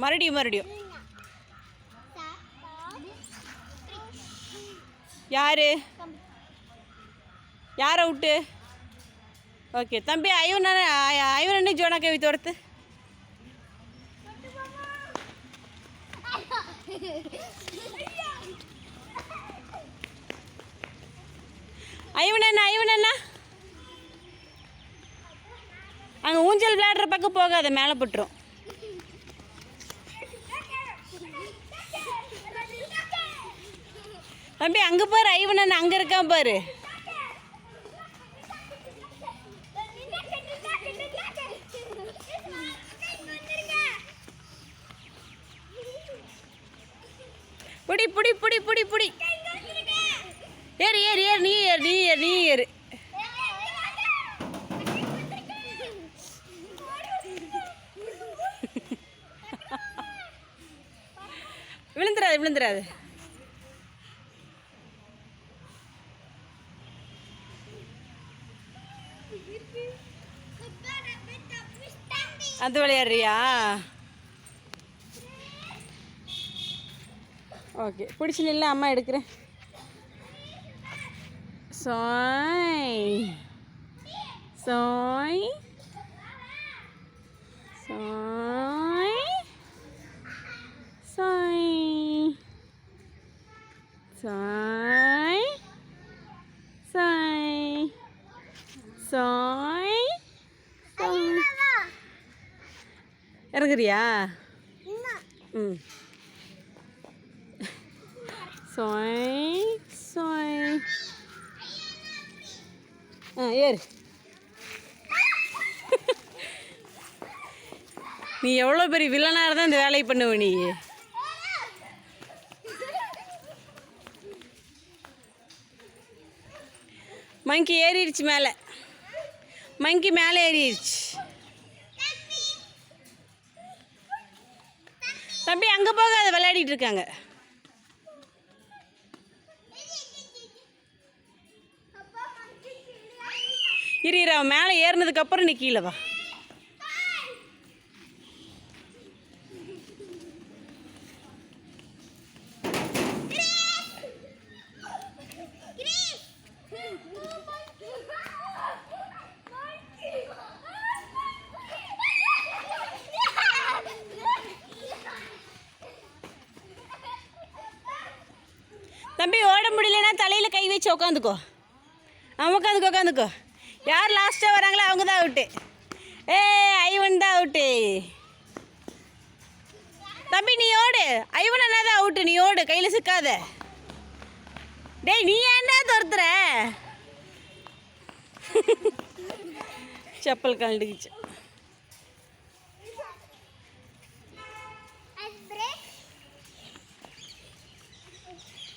மறுபடியும் யார் out? Okay தம்பி, ஐவனன்னு ஜோனா கவி தோர்த்து. ஐவனண்ணா அங்கே ஊஞ்சல் விளையாடுற பக்கம் போகாத, மேலே போட்டுரும். தம்பி அங்கே பாரு, ஐவனண்ணா அங்கே இருக்கான் பாரு. புடி புடி புடி புடி புடி ஏறு ஏறு ஏறு நீ ஏறு நீ ஏறு நீ ஏறு. விழுந்துடாது. அது விளையாடுறியா? ஓகே பிடிச்சி நில்ல, அம்மா எடுக்கிறேன். சாய் சாய் சாய் சாய் சாய் சாய் சாய் இறங்குறியா? ம் சாய் சாய் ஏறு. நீ எவ்வளோ பெரிய வில்லனாக இருந்தால் இந்த வேலையை பண்ணுவ நீ. மங்கி ஏறிடுச்சு மேலே, மங்கி மேலே ஏறிடுச்சு. தம்பி அங்கே போகாத, விளையாடிட்டு இருக்காங்க. இரு அவன் மேலே ஏறினதுக்கப்புறம் நீ கீழே வா. தம்பி ஓட முடியலன்னா தலையில் கை வச்சு உக்காந்துக்கோ. உக்காந்துக்கோ. யார் லாஸ்ட்டாக வராங்களோ அவங்க தான் அவுட்டு. ஐவன் தான் அவுட்டு. தம்பி நீ ஓடு, ஐவன் என்ன தான் அவுட்டு. நீ ஓடு, கையில் சிக்காத. டேய் நீ ஏன்டா துரத்துற? செப்பல் கழண்டுக்குச்சு.